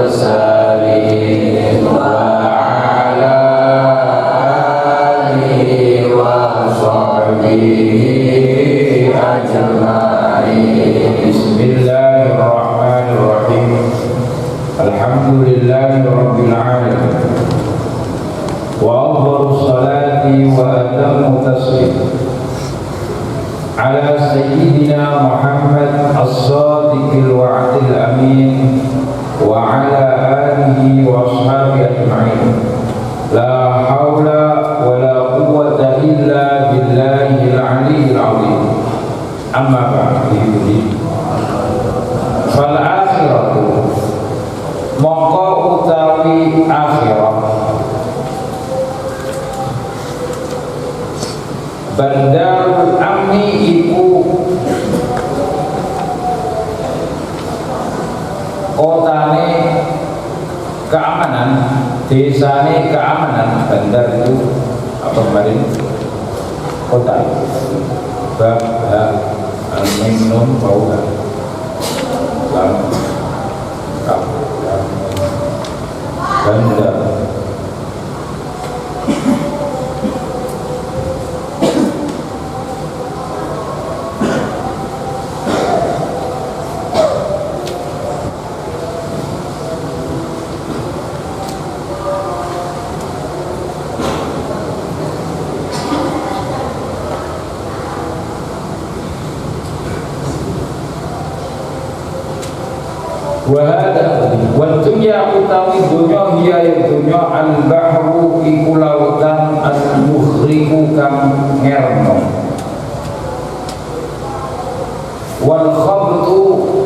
mursalin wa ala alihi wa sahbihi ajma'in. Bismillahirrahmanirrahim. Alhamdulillahi rabbil alamin. Wa afdhalus salati wa atammu taslim ala sayyidina Muhammad as-sadiqil wa'dil amin wa ala alihi wa ashabihi ajma'in. La hawla wa la quwwata illa billahil aliyyil azim. Amma ba'du. Fal akhiratu mongko utawi akhirat Bandarul amni iku kotane keamanan, desane keamanan. Bandar itu apa kemarin? Kota. Bab al-minum bauha lam bandar. Wa dunya utawi dunya hiya ya dunya al-bahru iku lautan al-mughriqu kang ngerno, wal khabtu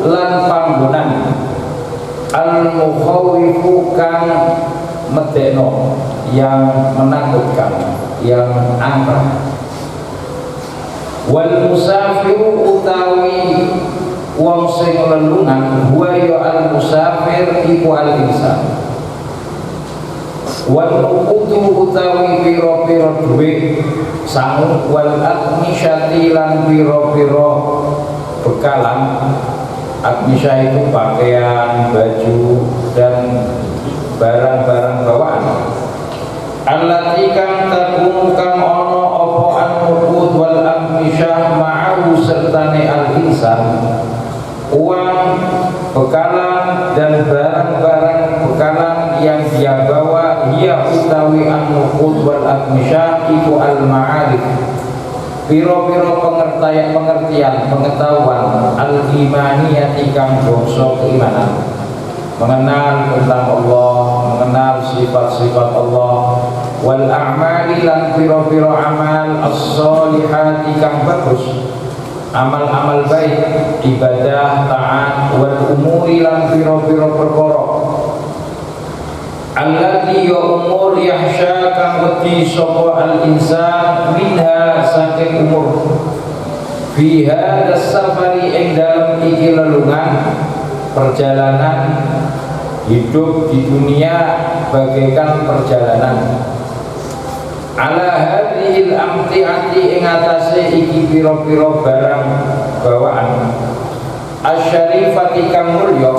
lan panggonan al-mukhawwifu kang medeno, yang menakutkan, yang angker. Wal musafiru utawi wong sing lelungan huwa ya al-musafir iku al-insan. Wal uqutu utawi pira-pira dhuwit sangu, wal akmisyati lan pira-pira bekalan. Akmisyah itu pakaian, baju dan barang-barang bawaan. Allati kang takunu kang ana apa an-nuqud wal akmisyah ma'ahu sertane al-insan, uang, bekalan dan barang-barang bekalan yang dia bawa. Ia utawi an-nuqud wal akmisyah iku al-ma'arif, piro-piro pengertian pengetahuan al-imaniyati kang bangsa keimanan, mengenal tentang Allah, mengenal sifat-sifat Allah. Wal a'mali lan piro-piro amal as-solihati kang bagus, amal-amal baik, ibadah, taat. Wal umuri lan piro-piro perkara allati ya umur yahsya kang wedi sapa al-insan minha saking umur fi hadha safari ing dalem iki lelungan perjalanan hidup di dunia bagaikan perjalanan. Ala hadhil amtiati ing atase iki pira-pira barang bawaan asyarifati kang mulya.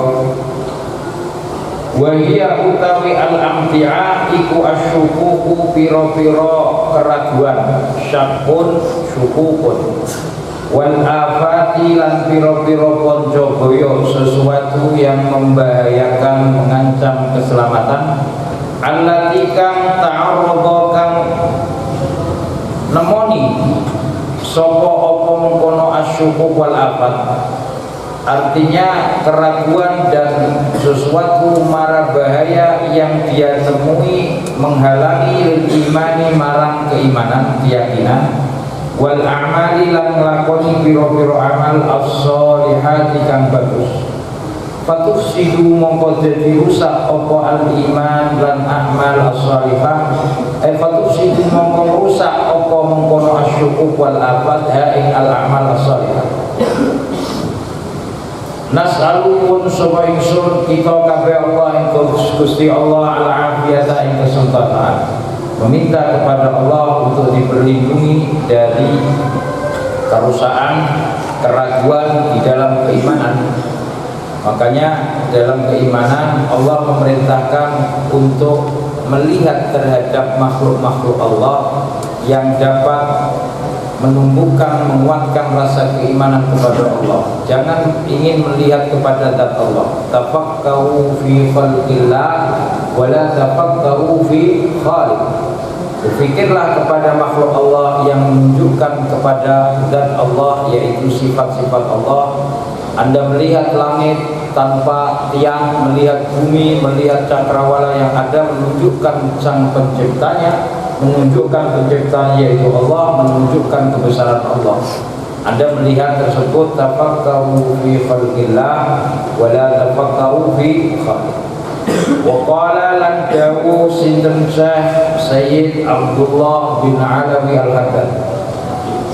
Wa hiya utawi al-amti'a iku asyukuku pira-pira keraguan, syakun syukukun. Wal afati lan pira-pira pancabaya, sesuatu yang membahayakan, mengancam keselamatan. Allati kang ta'arrada kang nemoni sapa apa mengkono asyukuk wal afat. Artinya keraguan dan sesuatu mara bahaya yang dia temui menghalangi imani marang keimanan, keyakinan. Wal a'mali lan nglakoni pira-pira amal as-solihati kang bagus. Fatufsidu mongko dadi rusak apa al-iman lan amal as-solihah. Fatufsidu mongko rusak apa mengkono asyukuk wal afat ing al-amal as-solihah. Nas'alupun sapa ingsun kita kabeh Allah ing Gusti Allah al-afiyata ing kesempatan, meminta kepada Allah untuk diperlindungi dari kerusakan, keraguan di dalam keimanan. Makanya dalam keimanan Allah memerintahkan untuk melihat terhadap makhluk-makhluk Allah yang dapat menumbuhkan, menguatkan rasa keimanan kepada Allah. Jangan ingin melihat kepada zat Allah. Tafakkaru fi khalqillah wa la tafakkaru fi khaliq. Berfikirlah kepada makhluk Allah yang menunjukkan kepada zat Allah, yaitu sifat-sifat Allah. Anda melihat langit tanpa tiang, melihat bumi, melihat cakrawala yang ada, menunjukkan sang penciptanya, menunjukkan penciptanya yaitu Allah, menunjukkan kebesaran Allah. Anda melihat tersebut, tafakkaru fi khalqillah wa la tafakkaru fi khaliq. Wa qala lan dawu sinten Syekh Sayyid Abdullah bin Alawi Al-Haddad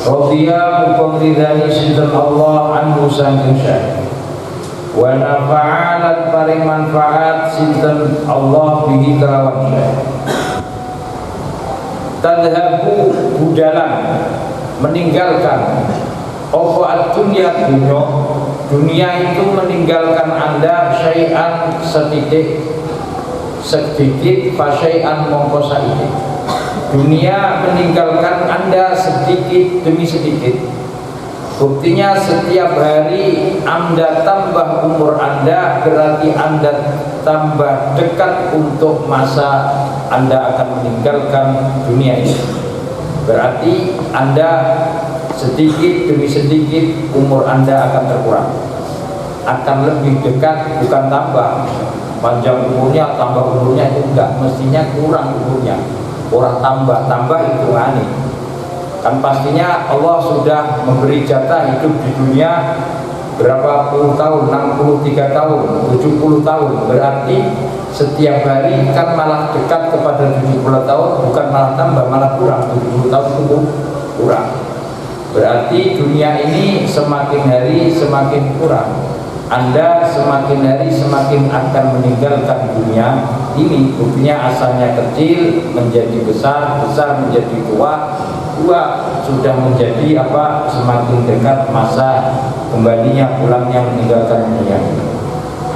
radhiya muqridani sinten Allah anhu saking Syekh wa nafa'alan paring manfaat sinten Allah bihi kelawan Syekh. Tadhabu budalan meninggalkan apa ad-dunya dunia itu meninggalkan Anda syai'an sedikit fasyai'an mongko saiki. Dunia meninggalkan Anda sedikit demi sedikit. Buktinya setiap hari Anda tambah umur Anda, berarti Anda tambah dekat untuk masa Anda akan meninggalkan dunia ini. Berarti Anda sedikit demi sedikit umur Anda akan berkurang, akan lebih dekat, bukan tambah. Panjang umurnya, tambah umurnya itu enggak, mestinya kurang umurnya. Orang tambah itu aneh. Kan pastinya Allah sudah memberi jatah hidup di dunia berapa puluh tahun, 63 tahun, 70 tahun. Berarti setiap hari kan malah dekat kepada 70 tahun, bukan malah tambah, malah kurang. 70 tahun itu kurang. Berarti dunia ini semakin hari semakin kurang. Anda semakin hari semakin akan meninggalkan dunia ini. Buktinya asalnya kecil menjadi besar, besar menjadi tua, tua sudah menjadi apa? Semakin dekat masa kembalinya, pulangnya meninggalkan dunia.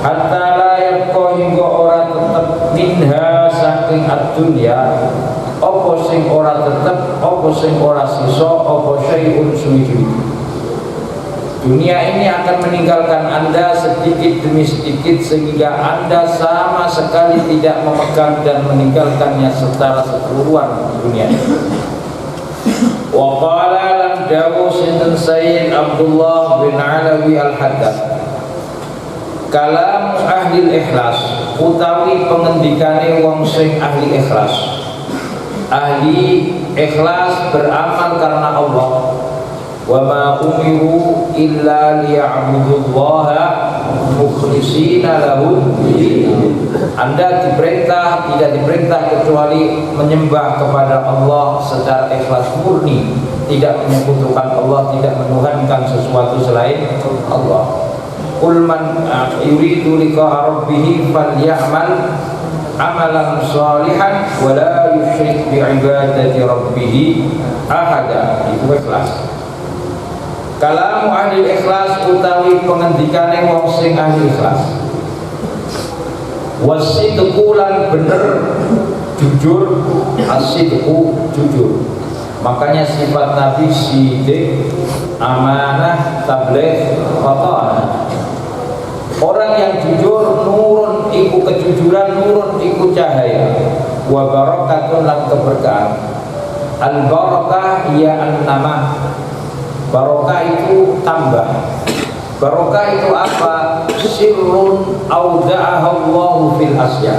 Hatta la yabqa hingga ora tetep minha saking ad-dunya apa sing ora tetep, apa sing ora sisa, apa syai'un suwi-suwi. Dunia ini akan meninggalkan Anda sedikit demi sedikit sehingga Anda sama sekali tidak memegang dan meninggalkannya secara keseluruhan dunia ini. Wa qala lam dawu sinten Sayyid Abdullah bin Alawi Al-Haddad kalam ahli ikhlas utawi pengendikane wong sing ahli ikhlas. Ahli ikhlas beramal karena Allah. Wa ma umiru illa liya'budullaha mukhlishina lahu din. Anda diperintah, tidak diperintah kecuali menyembah kepada Allah secara ikhlas murni, tidak menyekutukan Allah, tidak menuhankan sesuatu selain Allah. Qul man yuridu liqa'a rabbih falyamal amalan shalihan wa la yusyrik bi ibadati rabbih ahada. Itu ikhlas. Kalamu ahli ikhlas utawi pengendikane wong sing ahli ikhlas. Wasidqu lan bener jujur, asidqu jujur. Makanya sifat Nabi sidik, amanah, tabligh, qata'ah. Orang yang jujur nurun iku kejujuran, nurun iku cahaya. Wa barakatun lan keberkahan. Al barakah ya an-nama. Barokah itu tambah. Barokah itu apa? Sirrun auda'ahallahu fil asya.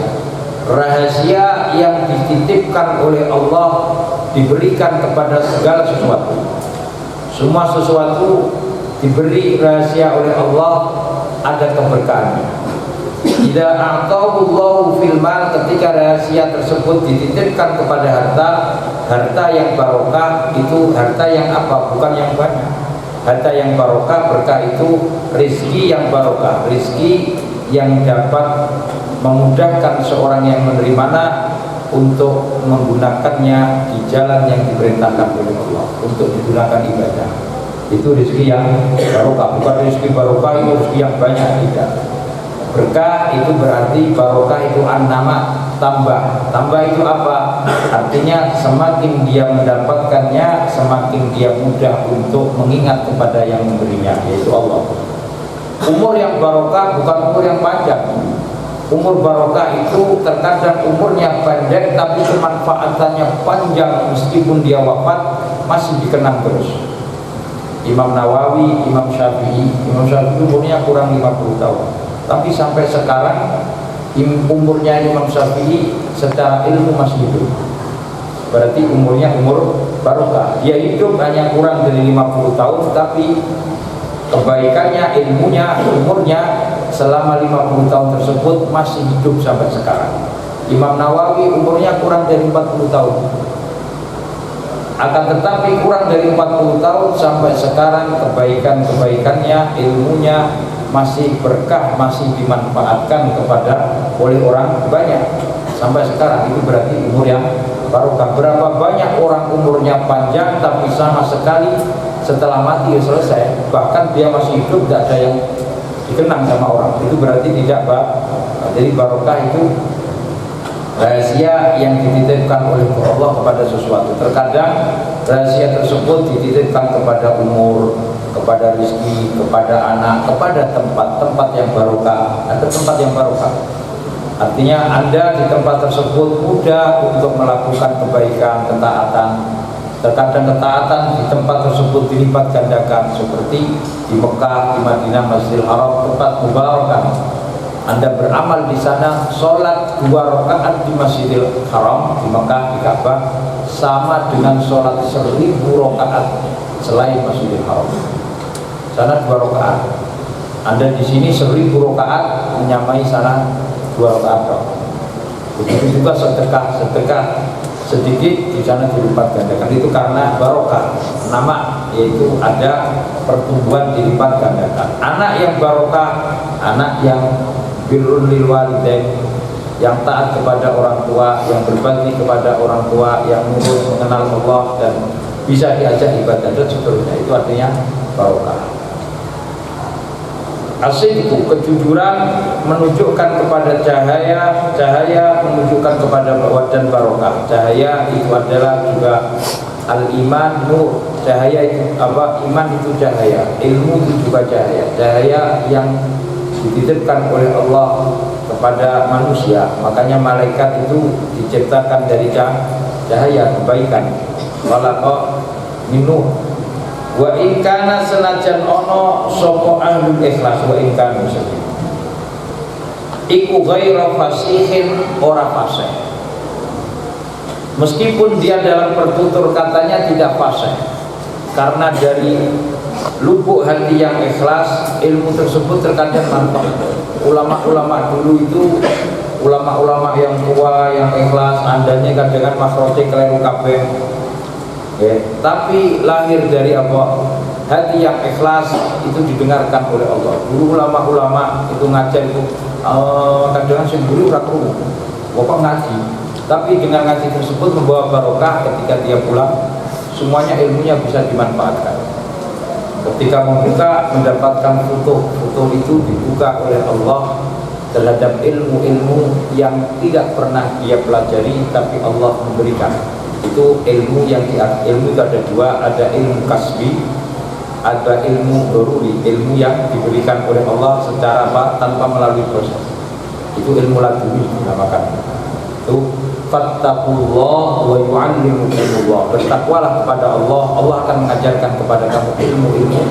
Rahasia yang dititipkan oleh Allah, diberikan kepada segala sesuatu. Semua sesuatu diberi rahasia oleh Allah, ada keberkahannya. Idza a'tahullahu fil mal, ketika rahasia tersebut dititipkan kepada harta, harta yang barokah itu harta yang apa? Bukan yang banyak. Harta yang barokah, berkah itu rezeki yang barokah, rezeki yang dapat memudahkan seorang yang menerimanya untuk menggunakannya di jalan yang diperintahkan oleh Allah, untuk digunakan ibadah. Itu rezeki yang barokah, bukan rezeki barokah itu rezeki yang banyak, tidak. Berkah itu berarti barokah itu an-nama, tambah. Tambah itu apa? Artinya semakin dia mendapatkannya, semakin dia mudah untuk mengingat kepada yang memberinya, yaitu Allah. Umur yang barokah bukan umur yang panjang. Umur barokah itu terkadang umurnya pendek tapi kemanfaatannya panjang, meskipun dia wafat masih dikenang terus. Imam Nawawi, Imam Syafi'i umurnya kurang 50 tahun, tapi sampai sekarang umurnya Imam Syafi'i secara ilmu masih hidup. Berarti umurnya umur barokah. Dia hidup hanya kurang dari 50 tahun, tapi kebaikannya, ilmunya, umurnya selama 50 tahun tersebut masih hidup sampai sekarang. Imam Nawawi umurnya kurang dari 40 tahun, akan tetapi kurang dari 40 tahun sampai sekarang kebaikan-kebaikannya, ilmunya masih berkah, masih dimanfaatkan oleh orang banyak sampai sekarang. Itu berarti umur yang barokah. Berapa banyak orang umurnya panjang tapi sama sekali setelah mati ya selesai, bahkan dia masih hidup tidak ada yang dikenang sama orang. Itu berarti tidak jadi barokah itu rahasia yang dititipkan oleh Allah kepada sesuatu. Terkadang rahasia tersebut dititipkan kepada umur, kepada rezeki, kepada anak, kepada tempat yang barokah. Ada tempat yang barokah, artinya Anda di tempat tersebut mudah untuk melakukan kebaikan, ketaatan. Terkadang ketaatan di tempat tersebut dilipat gandakan, seperti di Mekah, di Madinah, Masjidil Haram, tempat mubarakah. Anda beramal di sana, sholat 2 rakaat di Masjidil Haram, di Mekah, di Ka'bah, sama dengan sholat 1000 rakaat selain Masjidil Haram. Sana 2 rakaat. Anda di sini 1000 rakaat, menyamai sana 2 rakaat. Begitu juga sedekah sedikit di sana dilipat gandakan. Itu karena barokah, nama, yaitu ada pertumbuhan dilipat gandakan. Anak yang barokah, anak yang birrul lil walidain, yang taat kepada orang tua, yang berbakti kepada orang tua, yang nurut, mengenal Allah dan bisa diajak ibadah dan seterusnya. Itu artinya barokah. Asyidku, kejujuran menunjukkan kepada cahaya, cahaya menunjukkan kepada dan barokah. Cahaya itu adalah juga al-iman, nur. Cahaya itu apa? Iman itu cahaya, ilmu itu juga cahaya. Cahaya yang dititipkan oleh Allah kepada manusia. Makanya malaikat itu diciptakan dari cahaya kebaikan. Walaqad min nur. Wa in kana senajan ono sapa ahlul ikhlas, wa in kana iku ghairu fasihin, ora fasih. Meskipun dia dalam pertutur katanya tidak fasih, karena dari lubuk hati yang ikhlas, ilmu tersebut terkadang manfaat. Ulama-ulama dulu itu, ulama-ulama yang tua, yang ikhlas, andanya kadang-kadang makroje keliru kabeh. Tapi lahir dari apa? Hati yang ikhlas itu didengarkan oleh Allah. Dulu ulama-ulama itu ngajar itu kadang-kadang sendiri ora krungu. Bapak ngaji, tapi dengan ngaji tersebut membawa barokah ketika dia pulang, semuanya ilmunya bisa dimanfaatkan. Ketika membuka, mendapatkan foto itu dibuka oleh Allah terhadap ilmu-ilmu yang tidak pernah dia pelajari, tapi Allah memberikan. Itu ilmu yang ilmu itu ada 2, ada ilmu kasbi, ada ilmu doruri, ilmu yang diberikan oleh Allah secara tanpa melalui proses. Itu ilmu laduni dinamakan. Itu fattaqullah wa yu'allimukumullah. Bertakwalah kepada Allah, Allah akan mengajarkan kepada kamu ilmu-ilmu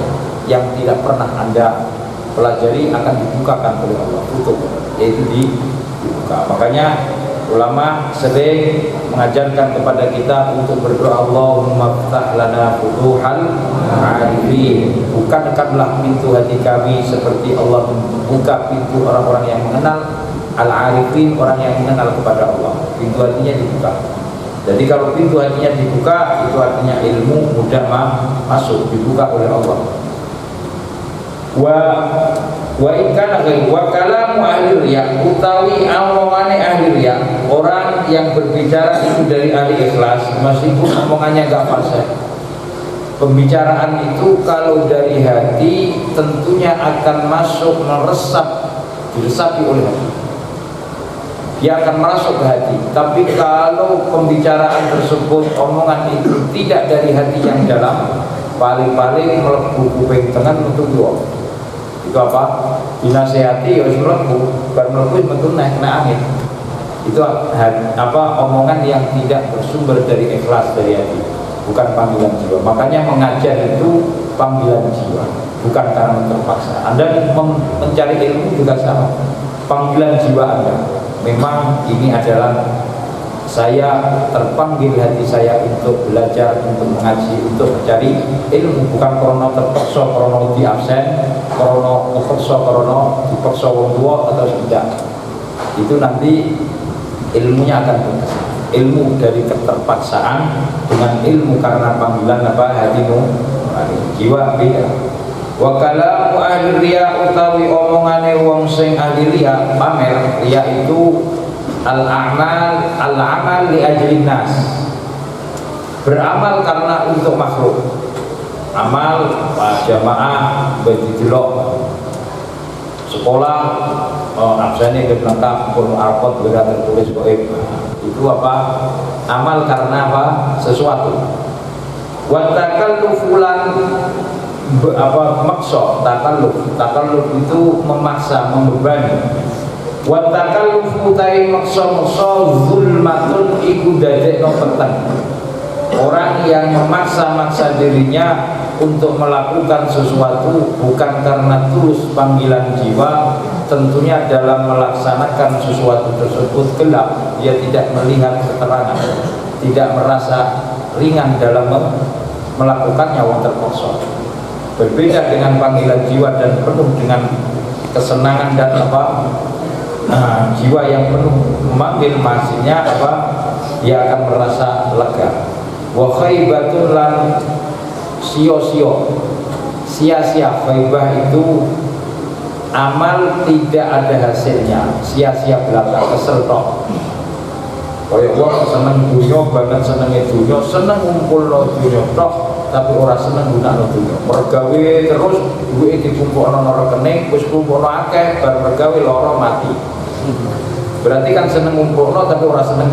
yang tidak pernah Anda pelajari, akan dibukakan oleh Allah, tutup, yaitu dibuka. Makanya ulama sering mengajarkan kepada kita untuk berdoa, Allahumma ftah lana futuhal arifin. Bukakanlah pintu hati kami seperti Allah membuka pintu orang-orang yang mengenal al-arifin, orang yang mengenal kepada Allah. Pintu hatinya dibuka. Jadi kalau pintu hatinya dibuka, itu artinya ilmu mudah masuk, dibuka oleh Allah. Wa ikana wa kalamu ahli riya, utawi omongane ahli riya, orang yang berbicara itu dari ahli ikhlas, meskipun omongannya enggak fasih. Pembicaraan itu kalau dari hati tentunya akan masuk meresap diresapi oleh hati. Dia akan masuk ke hati. Tapi kalau pembicaraan tersebut, omongan itu tidak dari hati yang dalam, paling-paling melebu kuping tengah untuk dua. Itu apa? Dinasehati ya harus melebu, bukan melebu itu naik kena angin. Itu apa? Omongan yang tidak bersumber dari ikhlas dari hati, bukan panggilan jiwa. Makanya mengajar itu panggilan jiwa, bukan karena terpaksa. Anda mencari ilmu juga sama, panggilan jiwa Anda. Memang ini adalah saya terpanggil hati saya untuk belajar, untuk mengaji, untuk mencari ilmu, bukan karena terpaksa, karena di absen, karena terpaksa, karena dipaksa wong tua atau tidak. Itu nanti ilmunya akan berbeda. Ilmu dari keterpaksaan dengan ilmu karena panggilan apa hatimu, jiwa beda. Wa kalamu ahli riya utawi omongane wong sing ahli riya, pamer. Riya itu al-amal li ajlin nas, beramal karena untuk makhluk. Amal jamaah berdidelok sekolah, absennya berlengkap, pun alpot berat tertulis goib. Itu apa? Amal karena apa? Sesuatu. Wa takallufulan maksa, takalluf itu memaksa, membebani. Wa takallufu ta'i maksa zulmatun iku dadekno peteng. Orang yang memaksa-maksa dirinya untuk melakukan sesuatu bukan karena tulus panggilan jiwa, tentunya dalam melaksanakan sesuatu tersebut gelap, dia tidak melihat keterangan, tidak merasa ringan dalam melakukannya, wong terpaksa. Berbeda dengan panggilan jiwa dan penuh dengan kesenangan dan apa, jiwa yang penuh memanggil maksudnya apa, dia akan merasa lega. Wa khaibatun lan sia-sia. Khaibah itu amal tidak ada hasilnya, sia-sia belaka, kesel tok. Kaya wong seneng dunya banget, senenge dunya, seneng ngumpulno dunya tok, tapi ora seneng gunakno dunya. Mergawe terus duwike dikumpulno nang rekening, wis kumpulno akeh, bar mergawe lara mati. Berarti kan seneng ngumpulno tapi ora seneng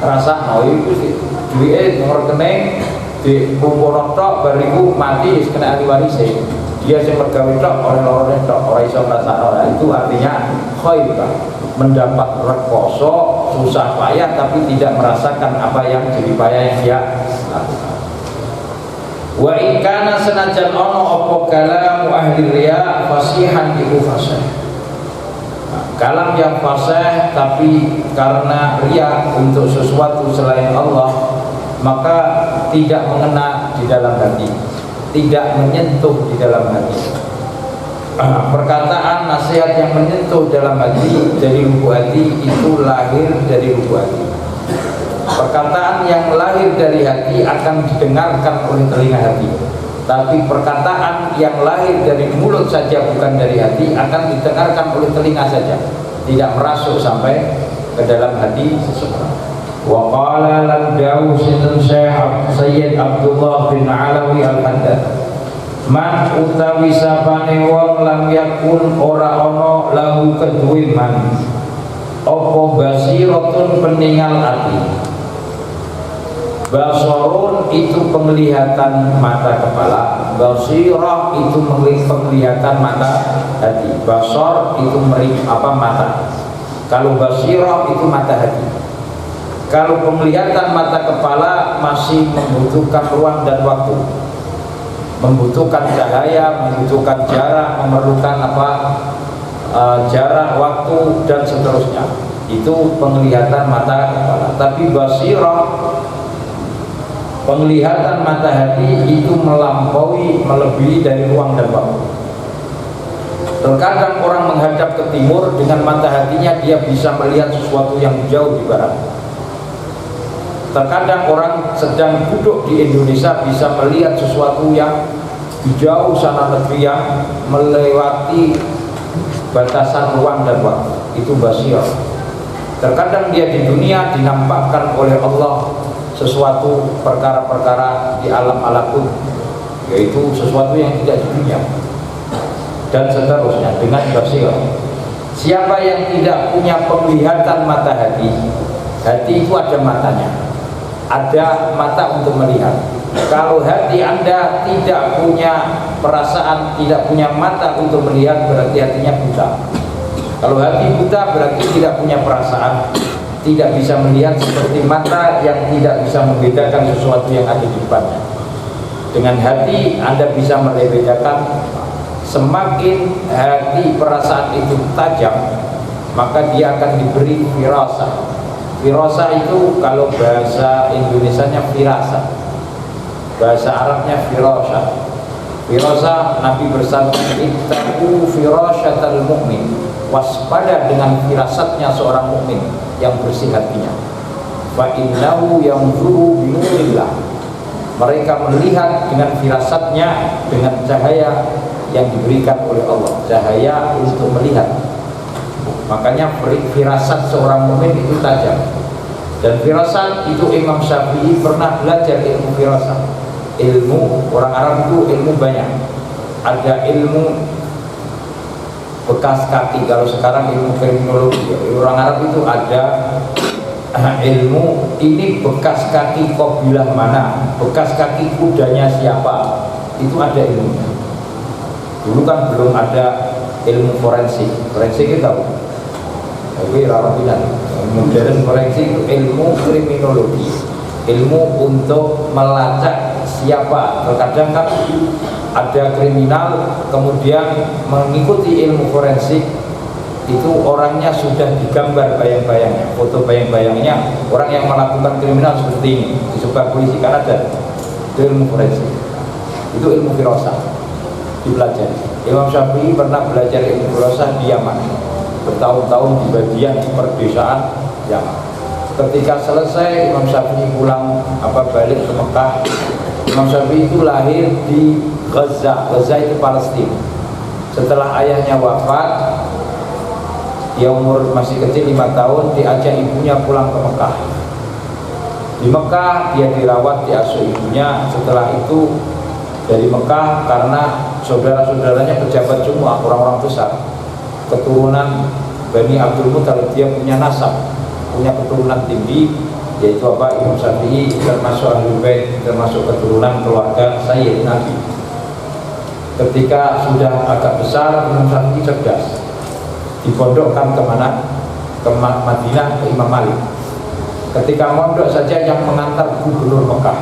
rasakno. Iku sih duwike nang rekening dikumpulno tok, bar iku mati wis kena ahli warise. Dia sing mergawe tok, ora lorone tok, ora iso rasakno. Itu artinya khaibah, mendapat rekoso, susah payah tapi tidak merasakan apa yang jadi payah yang dia lakukan. Wa ikana senajan ono apa kalamu ahli riya fasihan iku fasih. Kalam yang fasih tapi karena riya untuk sesuatu selain Allah, maka tidak mengena di dalam hati, tidak menyentuh di dalam hati. Perkataan nasihat yang menyentuh dalam hati dari lubuk hati itu lahir dari lubuk hati. Perkataan yang lahir dari hati akan didengarkan oleh telinga hati, tapi perkataan yang lahir dari mulut saja bukan dari hati akan didengarkan oleh telinga saja, tidak merasuk sampai ke dalam hati seseorang. Wa qala lan dawu sinten Sayyid Abdullah bin Alawi Al-Haddad, man utawi sapane wong lam yakun ora ono lahu kedue man apa basiratun peninggal ati. Basarun itu penglihatan mata kepala, basirah itu penglihatan mata hati. Basar itu mata. Kalau basirah itu mata hati. Kalau penglihatan mata kepala masih membutuhkan ruang dan waktu, membutuhkan cahaya, membutuhkan jarak, memerlukan jarak, waktu dan seterusnya. Itu penglihatan mata kepala. Tapi basirah, penglihatan mata hati itu melampaui, melebihi dari ruang dan waktu. Terkadang orang menghadap ke timur, dengan mata hatinya dia bisa melihat sesuatu yang jauh di barat. Terkadang orang sedang duduk di Indonesia bisa melihat sesuatu yang di jauh sana negeri yang melewati batasan ruang dan waktu. Itu basirah. Terkadang dia di dunia dinampakkan oleh Allah sesuatu perkara-perkara di alam malakut, yaitu sesuatu yang tidak di dunia, dan seterusnya dengan basirah. Siapa yang tidak punya penglihatan mata hati, hati itu ada matanya, ada mata untuk melihat. Kalau hati Anda tidak punya perasaan, tidak punya mata untuk melihat, berarti hatinya buta. Kalau hati buta berarti tidak punya perasaan, tidak bisa melihat, seperti mata yang tidak bisa membedakan sesuatu yang ada di depannya. Dengan hati Anda bisa membedakan. Semakin hati perasaan itu tajam, maka dia akan diberi firasah. Firasah itu kalau bahasa Indonesianya firasah, bahasa Arabnya firasah. Firasah, Nabi bersabda, ittaqu firasyatal mu'min, waspada dengan firasatnya seorang mukmin yang bersih hatinya. Fa innahu yanzuru binurillah, mereka melihat dengan firasatnya, dengan cahaya yang diberikan oleh Allah, cahaya untuk melihat. Makanya firasat seorang mukmin itu tajam. Dan firasat itu Imam Syafi'i pernah belajar ilmu firasat. Ilmu orang Arab itu ilmu banyak. Ada ilmu bekas kaki, kalau sekarang ilmu kriminologi. Orang Arab itu ada ilmu ini bekas kaki kabilah mana, bekas kaki kudanya siapa, itu ada ilmunya. Dulu kan belum ada ilmu forensik. Forensik kita tahu, tapi rapinan. Modern forensik itu ilmu kriminologi, ilmu untuk melacak siapa. Terkadang kan ada kriminal, kemudian mengikuti ilmu forensik itu orangnya sudah digambar bayang-bayangnya, foto bayang-bayangnya orang yang melakukan kriminal seperti ini disebut polisi, kan ada. Itu ilmu forensik, itu ilmu firasat dipelajari. Imam Syafi'i pernah belajar ilmu firasat di Yaman, bertahun-tahun di bagian perdesaan Yaman. Ketika selesai Imam Syafi'i pulang balik ke Mekah, Imam Syafi'i itu lahir di Gaza. Gaza itu Palestina. Setelah ayahnya wafat, dia umur masih kecil 5 tahun, diajak ibunya pulang ke Mekah. Di Mekah dia dirawat, diasuh ibunya. Setelah itu dari Mekah, karena saudara-saudaranya pejabat semua, orang-orang besar, keturunan Bani Abdul Muttalib, dia punya nasab, punya keturunan tinggi, yaitu Imam Syafi'i termasuk Ahlul Bait, termasuk keturunan keluarga Sayyid Nabi. Ketika sudah agak besar, Imam Syafi'i cerdas, dipondokkan kemana? Ke Madinah, ke Imam Malik. Ketika mondok saja yang mengantar gubernur Mekah,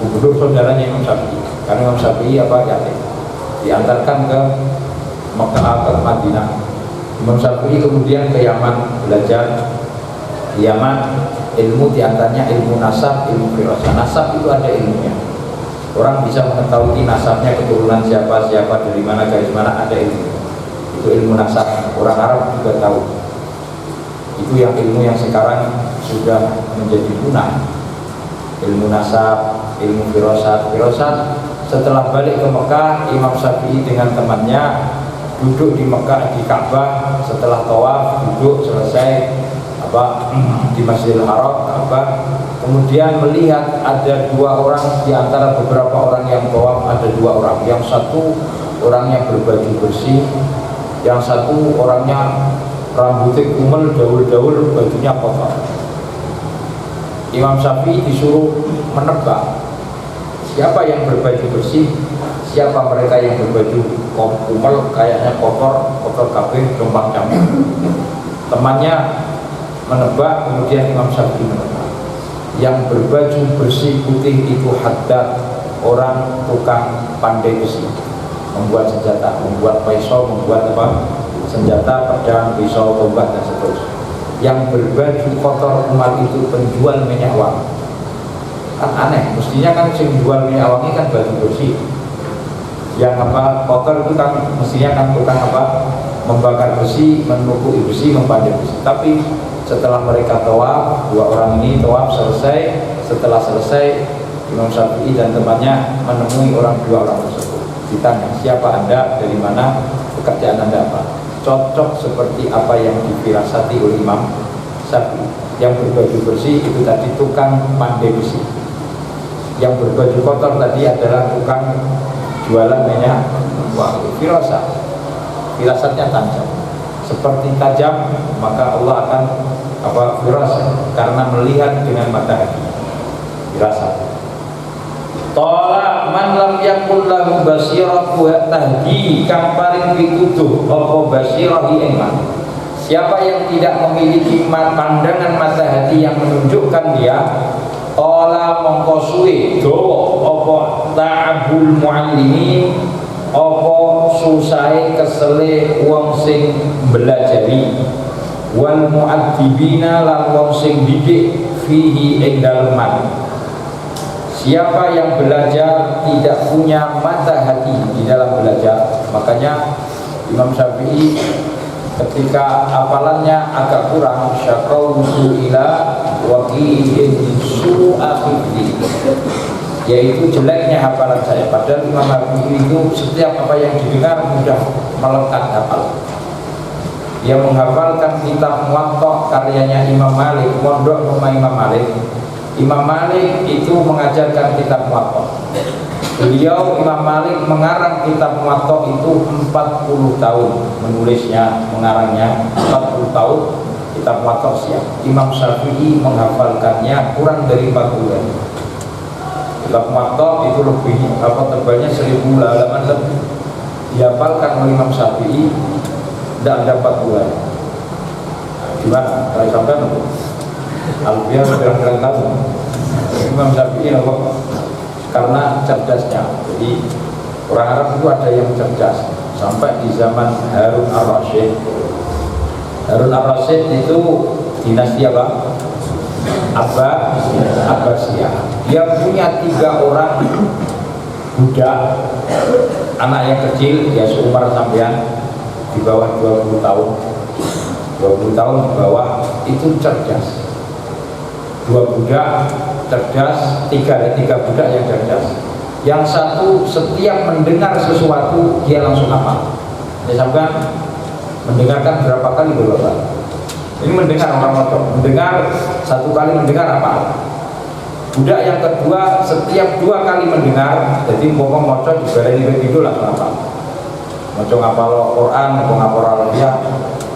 gubernur saudaranya Imam Syafi'i, karena Imam Syafi'i yatim, diantarkan ke Mekah, ke Madinah. Imam Syafi'i kemudian ke Yaman belajar. Di Yaman ilmu diantaranya ilmu nasab, ilmu firasat. Nasab itu ada ilmunya, orang bisa mengetahui nasabnya, keturunan siapa, dari mana, garis mana, ada ilmu. Itu ilmu nasab, orang Arab juga tahu. Itu yang ilmu yang sekarang sudah menjadi punah, ilmu nasab, ilmu firasat. Setelah balik ke Mekah, Imam Syafi'i dengan temannya duduk di Mekah, di Ka'bah. Setelah tawaf, duduk selesai di Masjidil Haram, Ka'bah. Kemudian melihat ada 2 orang di antara beberapa orang yang tawaf, ada 2 orang. Yang satu orangnya berbaju bersih, yang satu orangnya rambutnya kumel, daul-daul, bajunya kotor. Imam Syafi'i disuruh menebak siapa yang berbaju bersih, siapa mereka yang berbaju kumel, kayaknya kotor kabeh, jombang campur. Temannya menebak, kemudian Imam Syafi'i menebak. Yang berbaju bersih putih itu Haddad, orang tukang pandai besi, membuat senjata, membuat pisau, membuat senjata, pedang, pisau, tombak, dan seterusnya. Yang berbaju kotor kumal itu penjual minyak wangi. Kan aneh, mestinya kan yang jual minyak wangi kan baju bersih. Yang kotor itu kan mestinya kan tukang membakar besi, menukui besi, mempandai besi. Tapi setelah mereka tawaf, 2 orang ini tawaf selesai. Setelah selesai, Imam Syafi'i dan temannya menemui 2 orang tersebut. Ditanya, siapa Anda, dari mana, pekerjaan Anda apa? Cocok seperti apa yang difirasati oleh Imam Syafi'i. Yang berbaju bersih itu tadi tukang pandai besi, yang berbaju kotor tadi adalah tukang jualan minyak wangi. Firasatnya tajam. seperti tajam, maka Allah akan firasat, karena melihat dengan mata hati. Firasat. Tolak man lam yakul lahu basirah wa tahdi, kang paling pituduh apa basirah iman. Siapa yang tidak memiliki pandangan mata hati yang menunjukkan dia, tola mongko suwe dawa apa ta'abul muallimin, apa susahe kesele wong sing belajari, wal mu'adzibina lan wong sing didik fihi ing dalem. Siapa yang belajar tidak punya mata hati di dalam belajar, makanya Imam Syafi'i ketika hafalannya agak kurang, syaqawtu ila waqi'in su'afidhi, yaitu jeleknya hafalan saya. Padahal Imam Syafi'i itu setiap apa yang didengar mudah melekat hafal. Dia menghafalkan kitab Muwatta karyanya Imam Malik, pondok rumah Imam Malik. Imam Malik itu mengajarkan kitab Muwatta. Beliau Imam Malik mengarang kitab Muwatta itu 40 tahun menulisnya, mengarangnya 40 tahun. Kitab Muwatta siap. Imam Syafi'i menghafalkannya kurang dari 4 bulan. Kitab Muwatta itu lebih tebalnya 1000 halaman lebih. Dihafalkan oleh Imam Syafi'i tidak ada 4 bulan. Gimana? Kalau sampai Alfiah berang-berang tahun. Imam Syafi'i karena cerdasnya. Jadi orang Arab itu ada yang cerdas. Sampai di zaman Harun ar-Rasyid. Harun ar-Rasyid itu dinasti apa? Abbasiyah. Dia punya 3 orang budak, anak yang kecil, ya seumur sampean, di bawah 20 tahun. 20 tahun di bawah, itu cerdas. 2 budak cerdas, 3 budak yang cerdas. Yang satu setiap mendengar sesuatu dia langsung hafal. Ya sampai mendengarkan berapa kali Bapak? Ini mendengar orang motor, mendengar 1 kali mendengar apa? Budak yang kedua setiap 2 kali mendengar, jadi ngomong motor dibaleni begitu langsung hafal. Moco ngapal Quran, moco ngapal Al-Fatihah,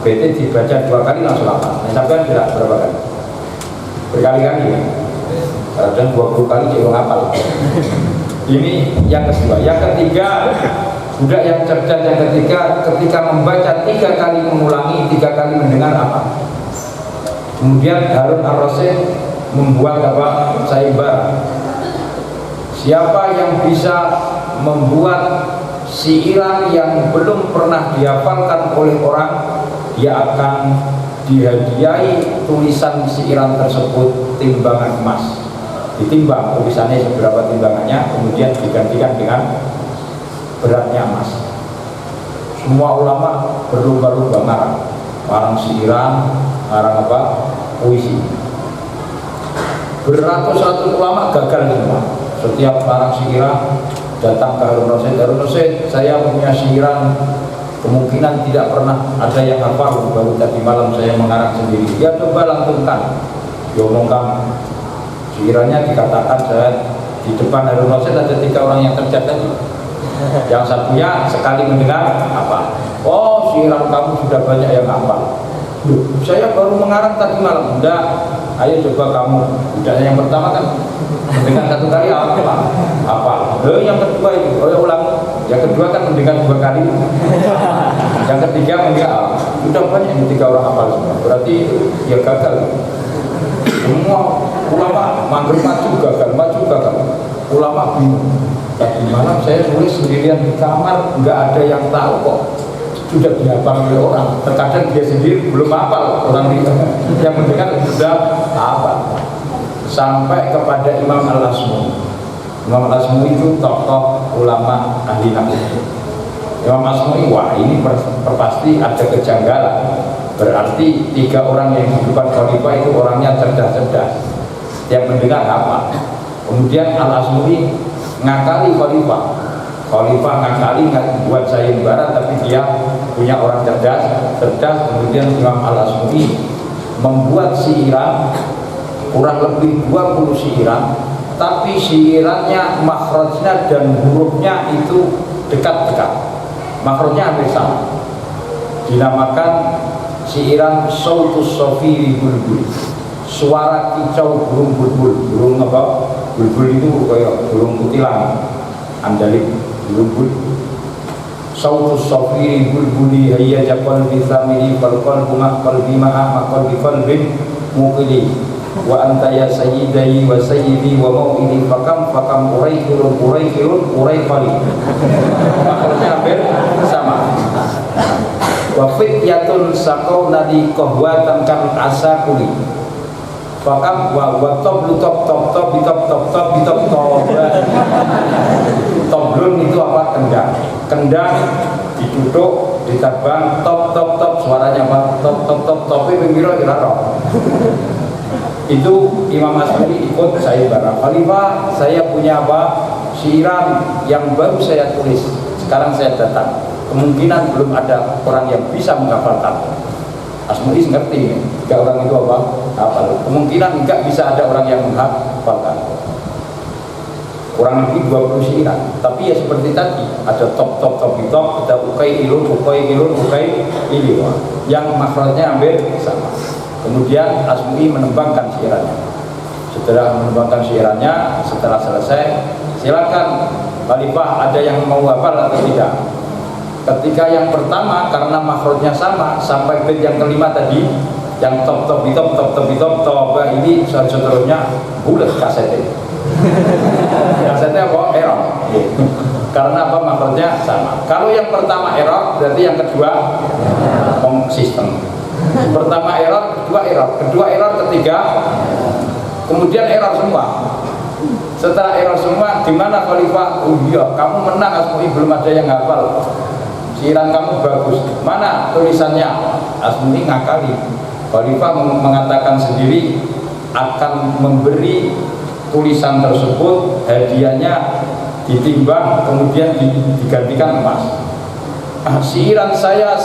BT dibaca 2 kali langsung hafal. Ya sampai tidak berapa kali? Berkali-kali ya, dan 20 kali dia ngapal. Ini yang kedua. Yang ketiga, budak yang cerdas yang ketiga, ketika membaca 3 kali mengulangi, 3 kali mendengar apa. Kemudian Harun ar-Rasyid membuat sayembara. Siapa yang bisa membuat siiran yang belum pernah dihafalkan oleh orang, dia akan dihadiahi tulisan siiran tersebut timbangan emas. Ditimbang tulisannya seberapa timbangannya, kemudian digantikan dengan beratnya emas. Semua ulama berlomba-lomba ngarang siiran, ngarang puisi. Beratus-ratus ulama gagal semua. Setiap ngarang siiran datang ke Harun Rasyid. Harun Rasyid, saya punya siiran, kemungkinan tidak pernah ada yang hafal, baru tadi malam saya mengarang sendiri. Dia coba lantunkan, diomongkan siirannya, dikatakan saya di depan Harun Rasyid ada 3 orang yang tercatat tadi. Yang satunya sekali mendengar apa? Oh, siiran kamu sudah banyak yang hafal. Saya baru mengarang tadi malam. Udah, ayo coba kamu. Udahnya yang pertama kan mendengar 1 kali apa? Yang kedua itu, ulang. Yang kedua kan mendengar 2 kali. Yang ketiga mendengar. Sudah banyak yang 3 orang hafal semua. Berarti ya gagal. Semua ulama maju gagal. Ulama bingung. Tadi malam saya nulis sendirian di kamar, nggak ada yang tahu kok sudah dihafal oleh orang. Terkadang dia sendiri belum hafal, orang yang mendengar sudah hafal. Sampai kepada Imam Al-Asmuni. Imam Al-Asmuni itu tokoh ulama ahli nahwu. Imam Al-Asmuni, wah ini pasti ada kejanggalan. Berarti 3 orang yang di depan khalifah itu orangnya cerdas-cerdas. Dia mendengar apa? Kemudian Al-Asmuni ngakali khalifah. Khalifah ngakali, nggak buat sayembara, tapi dia punya orang cerdas. Kemudian Imam Al-Asmuni membuat siiran kurang lebih 20 siiran, tapi siirannya makhrajnya dan hurufnya itu dekat-dekat. Makhrajnya hampir sama. Dinamakan siiran sautus sofiri bulbul, suara kicau burung bulbul. Burung apa? Bulbul itu kayak burung kutilang, andalib, burung bulbul. Sautus sofiri bulbuli hayya jaqal bithamiri falqal bunga qalbi ma'a maqal bi qalbin muqili wa anta ya sayyidai wa sayyidi wa mau'idi fakam uraikirun uraikali. Maknanya hampir sama. Wa fityatun sakau nadi kohwatan kan asakuli fakam wa top toblun itu apa? Kendang diduduk diterbang top suaranya apa? Top tapi pembiro kira-kira itu Imam Asmuni ikut saya barang Khalifah, saya punya apa? Syiran yang baru saya tulis, sekarang saya datang, kemungkinan belum ada orang yang bisa menghafalkan. Asmuni ngerti jika orang itu apa? Hafal. Kemungkinan enggak bisa ada orang yang menghafalkan. Kurang lebih 20 syiran, tapi ya seperti tadi ada top, ada ukai ilun, yang makhrajnya hampir sama. Kemudian Asmuni menembangkan syirannya. Setelah menembangkan syirannya, setelah selesai, silakan Khalifah ada yang mau hafal atau tidak. Ketika yang pertama karena makhrajnya sama sampai bait yang kelima tadi, yang top ini seterusnya bulat kasetnya. Kasetnya apa? Error. Karena apa? Makhrajnya sama. Kalau yang pertama error, berarti yang kedua sistem. Pertama error, kedua error, ketiga, kemudian error semua. Setelah error semua, gimana Khalifah? Oh iya, kamu menang Asmuni, belum ada yang hafal. Syiran kamu bagus. Mana tulisannya? Asmuni ngakali. Khalifah mengatakan sendiri akan memberi tulisan tersebut, hadiahnya ditimbang kemudian digantikan emas. Syiran saya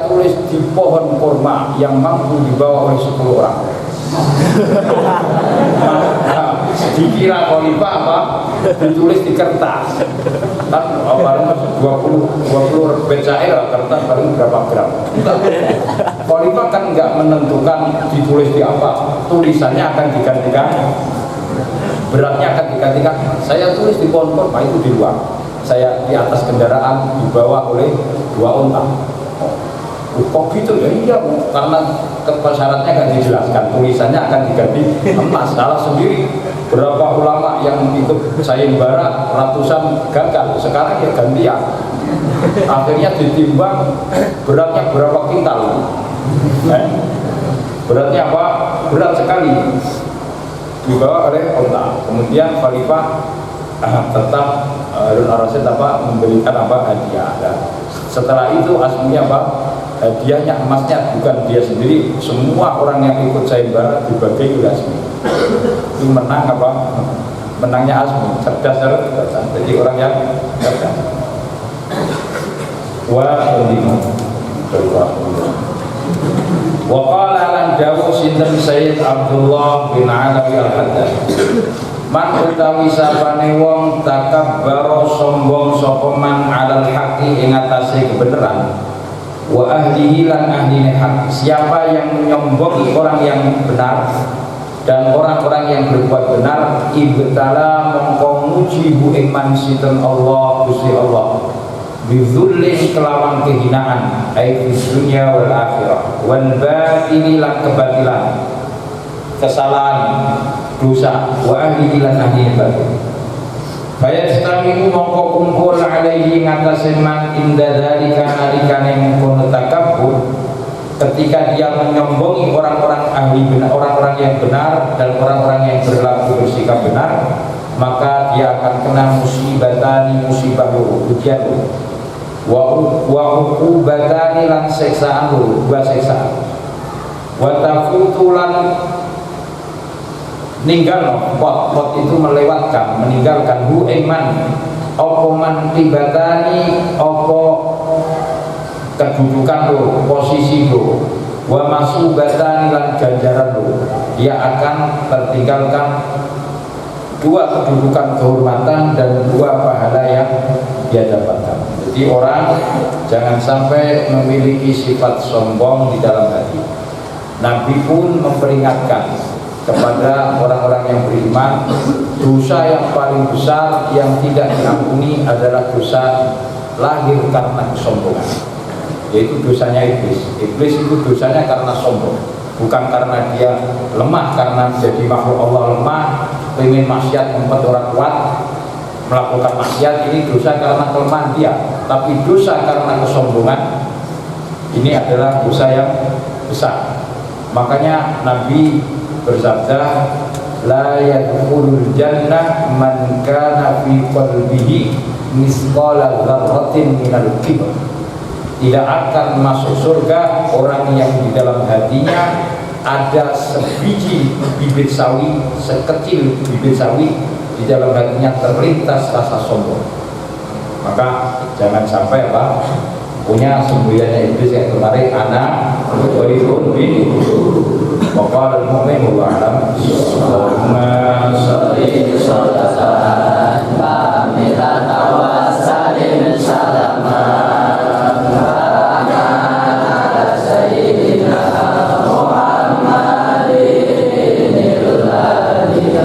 tulis di pohon kurma yang mampu dibawa oleh 10 orang. Dikira Khalifah apa? Ditulis di kertas. Kan paling 20 bait syair, kertas paling berapa gram. Khalifah kan nggak menentukan ditulis di apa, tulisannya akan digantikan, beratnya akan digantikan. Saya tulis di pohon kurma itu di luar, saya di atas kendaraan dibawa oleh 2 unta. Kok gitu ya? Iya, karena syaratnya akan dijelaskan, tulisannya akan diganti emas. Salah sendiri. Berapa ulama yang ikut sayembara ratusan gagal, sekarang ya gantian. Akhirnya ditimbang beratnya berapa kintal. Beratnya apa? Berat sekali. Dibawa oleh unta. Kemudian Khalifah tetap Harun ar-Rasyid memberikan hadiah. Dan setelah itu Asmuni hadiahnya emasnya bukan dia sendiri, semua orang yang ikut sayembara dibagi oleh Asmuni. Itu menang menangnya Asmuni, cerdas. Jadi orang yang cerdas. Wa qala lan dawu sinten Sayyid Abdullah bin Alawi al-Haddad, man utawi sapane wong takabbara sombong sapa man alal haqqi ing atase kebenaran, wa ahlihi lan ahline hak. Siapa yang menyombongi orang yang benar dan orang-orang yang berbuat benar, ibtala mongko nguji bu ing man sinten Allah Gusti Allah bizullin kelawan kehinaan, ai fi dunya wal akhirah, wal batili lan kebatilan, kesalahan, dosa, wa ahli lan ahli batil. Fayastamiu mongko kumpul alaihi ngatasi man inda dzalika nalikane mengkono takabbur, ketika dia menyombongi orang-orang ahli benar, orang-orang yang benar dan orang-orang yang berlaku bersikap benar, maka dia akan kena musibah ujian wa uqubatani lan siksaan, 2 siksaan, wa tafutulan ninggal pot itu melewatkan, meninggalkan hu iman opo man tibatani opo kedudukan lo, posisi lo, wa masubatani lan ganjaran lo, dia akan tertinggalkan 2 kedudukan kehormatan dan 2 pahala yang dia dapatkan. Jadi orang jangan sampai memiliki sifat sombong di dalam hati. Nabi pun memperingatkan kepada orang-orang yang beriman, dosa yang paling besar yang tidak diampuni adalah dosa lahir karena kesombongan, yaitu dosanya iblis. Iblis itu dosanya karena sombong, bukan karena dia lemah, karena jadi makhluk Allah lemah, pengen maksiat, membuat orang kuat melakukan maksiat. Ini dosa karena kelemahan dia, tapi dosa karena kesombongan ini adalah dosa yang besar. Makanya Nabi bersabda, la yadkhulul jannah man kana fi qalbihi misqala dzarratin minal kibr. Tidak akan masuk surga orang yang di dalam hatinya ada sebiji bibit sawi, sekecil bibit sawi, di dalam hatinya terlintas rasa sombong. Maka jangan sampai punya semboyannya iblis yang kemarin anak berikut ini. Waqala al-mu'min wa alam Allahumma salli salatan kamilatan wa sallim salaman ala sayyidina Muhammadin alladhi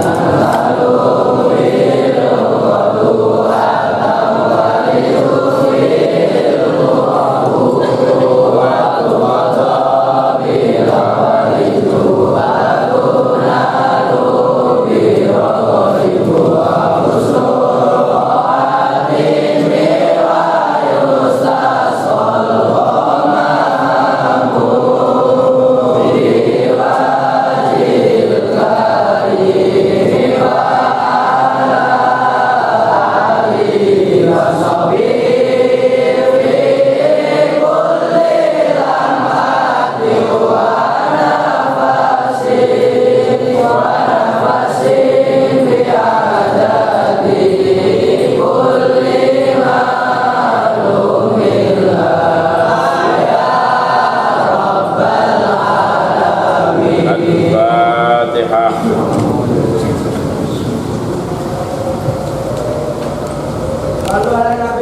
Al-Fatihah.